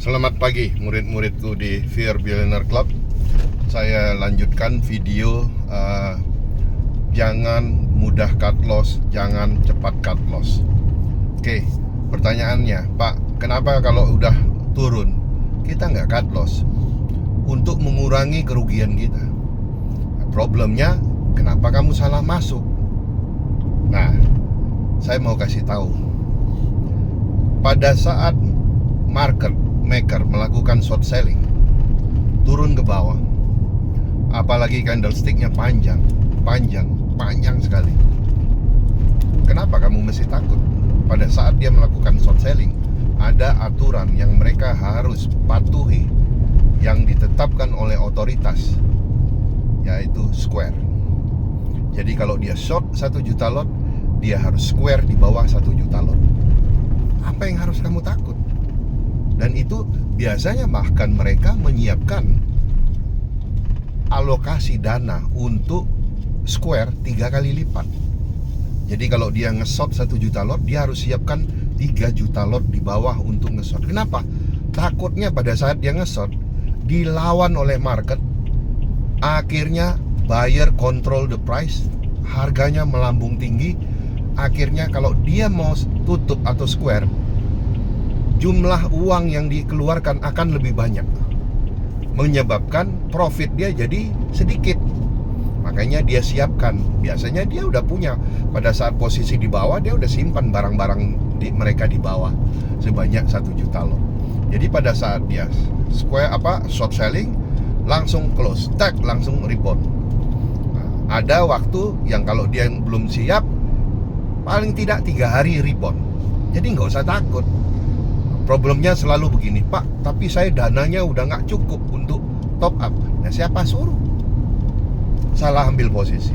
Selamat pagi murid-muridku di Fear Billionaire Club. Saya lanjutkan video jangan mudah cut loss, jangan cepat cut loss. Oke, pertanyaannya, Pak, kenapa kalau udah turun kita nggak cut loss? Untuk mengurangi kerugian kita. Problemnya, kenapa kamu salah masuk? Nah, saya mau kasih tahu. Pada saat market maker melakukan short selling, turun ke bawah, apalagi candlesticknya panjang sekali, kenapa kamu mesti takut? Pada saat dia melakukan short selling, ada aturan yang mereka harus patuhi yang ditetapkan oleh otoritas, yaitu square. Jadi kalau dia short 1 juta lot, dia harus square di bawah 1 juta lot. Apa yang harus kamu takut? Dan itu biasanya bahkan mereka menyiapkan alokasi dana untuk square 3 kali lipat. Jadi kalau dia nge-short 1 juta lot, dia harus siapkan 3 juta lot di bawah untuk nge-short. Kenapa? Takutnya pada saat dia nge-short dilawan oleh market, akhirnya buyer control the price, harganya melambung tinggi. Akhirnya kalau dia mau tutup atau square, jumlah uang yang dikeluarkan akan lebih banyak, menyebabkan profit dia jadi sedikit. Makanya dia siapkan, biasanya dia udah punya, pada saat posisi di bawah dia udah simpan barang-barang mereka di bawah sebanyak 1 juta lot. Jadi pada saat dia short selling, langsung close, langsung rebound. Nah, ada waktu yang kalau dia belum siap, paling tidak 3 hari rebound. Jadi nggak usah takut. Problemnya selalu begini, Pak, tapi saya dananya udah nggak cukup untuk top up. Nah, siapa suruh? Salah ambil posisi.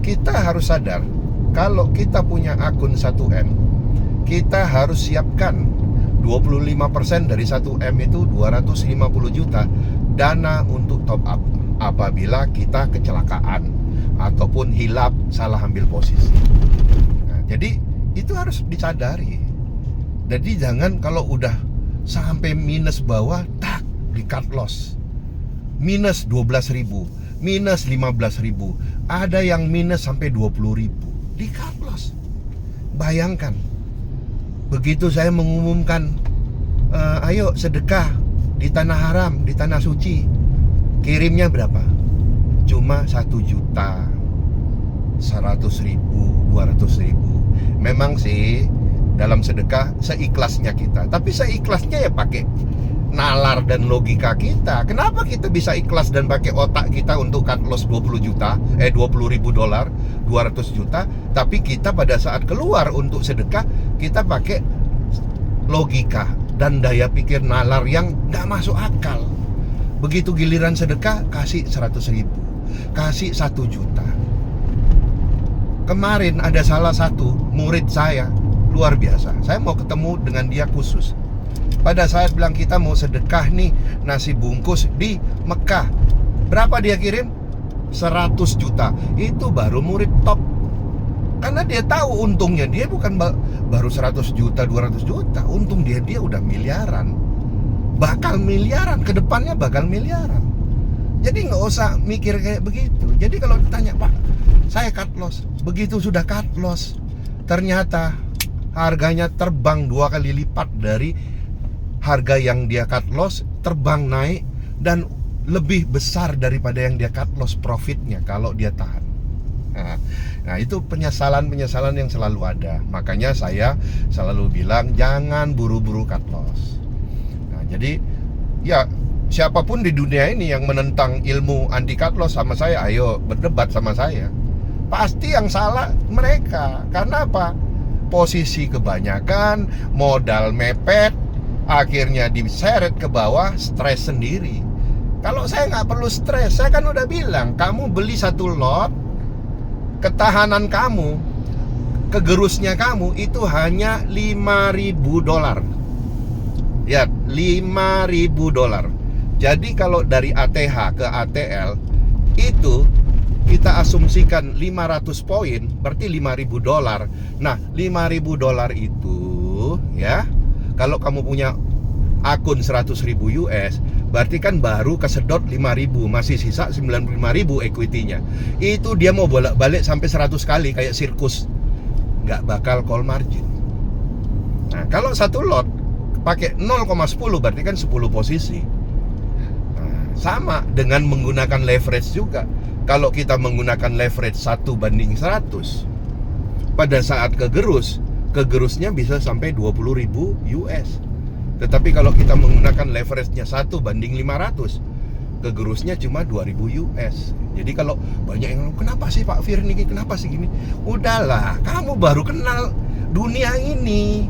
Kita harus sadar, kalau kita punya akun 1M, kita harus siapkan 25% dari 1M itu 250 juta dana untuk top up apabila kita kecelakaan ataupun hilap salah ambil posisi. Nah, jadi itu harus disadari. Jadi jangan kalau udah sampai minus bawah, di cut loss. Minus 12.000, minus 15.000, ada yang minus sampai 20.000, di cut loss. Bayangkan, begitu saya mengumumkan, ayo sedekah di tanah haram, di tanah suci, kirimnya berapa? Cuma 1 juta, 100.000, 200.000. Memang sih dalam sedekah seikhlasnya kita, tapi seikhlasnya ya pakai nalar dan logika kita. Kenapa kita bisa ikhlas dan pakai otak kita untuk cut loss 20.000 dolar, 200 juta, tapi kita pada saat keluar untuk sedekah kita pakai logika dan daya pikir nalar yang nggak masuk akal. Begitu giliran sedekah, kasih 100.000, kasih 1 juta. Kemarin ada salah satu murid saya, luar biasa. Saya mau ketemu dengan dia khusus. Pada saat bilang kita mau sedekah nih, nasi bungkus di Mekah, berapa dia kirim? 100 juta. Itu baru murid top. Karena dia tahu untungnya, dia bukan baru 100 juta, 200 juta. Untung dia udah miliaran. Bakal miliaran, kedepannya bakal miliaran. Jadi nggak usah mikir kayak begitu. Jadi kalau ditanya, Pak, saya cut loss. Begitu sudah cut loss, ternyata harganya terbang 2 kali lipat dari harga yang dia cut loss, terbang naik dan lebih besar daripada yang dia cut loss profitnya kalau dia tahan. Nah, itu penyesalan yang selalu ada. Makanya saya selalu bilang jangan buru-buru cut loss. Nah, jadi ya siapapun di dunia ini yang menentang ilmu anti cut loss sama saya, ayo berdebat sama saya. Pasti yang salah mereka. Karena apa? Posisi kebanyakan, modal mepet, akhirnya diseret ke bawah, stres sendiri. Kalau saya nggak perlu stres, saya kan udah bilang, kamu beli 1 lot, ketahanan kamu, kegerusnya kamu itu hanya 5.000 dolar. Ya, 5.000 dolar. Jadi kalau dari ATH ke ATL itu kita asumsikan 500 poin, berarti 5.000 dolar. Nah, 5.000 dolar itu ya, kalau kamu punya akun 100.000 US, berarti kan baru kesedot 5.000, masih sisa 95.000 equity-nya. Itu dia mau bolak-balik sampai 100 kali kayak sirkus, nggak bakal call margin. Nah, kalau satu lot pakai 0,10 berarti kan 10 posisi. Nah, sama dengan menggunakan leverage juga. Kalau kita menggunakan leverage 1:100, pada saat kegerusnya bisa sampai 20.000 US. Tetapi kalau kita menggunakan leverage-nya 1:500, kegerusnya cuma 2.000 US. Jadi kalau banyak yang, kenapa sih Pak Firni, kenapa sih gini? Udahlah, kamu baru kenal dunia ini.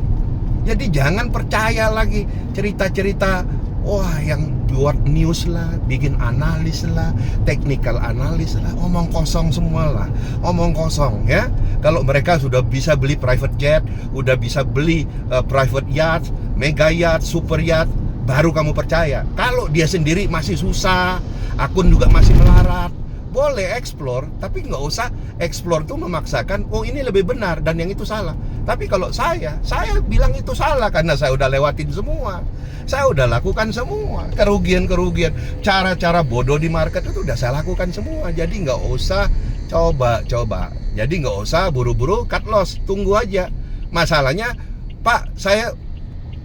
Jadi jangan percaya lagi cerita-cerita wah yang buat news lah, bikin analis lah, technical analis lah, omong kosong semua lah, omong kosong ya. Kalau mereka sudah bisa beli private jet, udah bisa beli private yacht, mega yacht, super yacht, baru kamu percaya. Kalau dia sendiri masih susah, akun juga masih melarat, boleh explore, tapi nggak usah explore tuh memaksakan, oh ini lebih benar dan yang itu salah. Tapi kalau saya bilang itu salah karena saya udah lewatin semua. Saya udah lakukan semua. Kerugian-kerugian, cara-cara bodoh di market itu udah saya lakukan semua. Jadi nggak usah coba-coba. Jadi nggak usah buru-buru cut loss, tunggu aja. Masalahnya, Pak, saya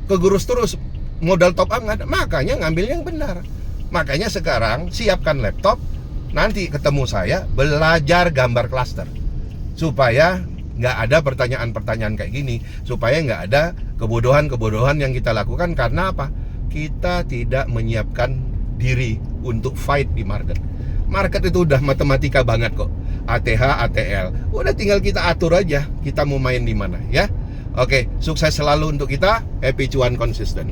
kegurus terus, modal top up nggak ada. Makanya ngambil yang benar. Makanya sekarang siapkan laptop, nanti ketemu saya belajar gambar cluster supaya nggak ada pertanyaan-pertanyaan kayak gini, supaya nggak ada kebodohan-kebodohan yang kita lakukan. Karena apa? Kita tidak menyiapkan diri untuk fight di market. Market itu udah matematika banget kok, ATH, ATL, udah tinggal kita atur aja kita mau main di mana ya. Oke, sukses selalu untuk kita, happy cuan konsisten.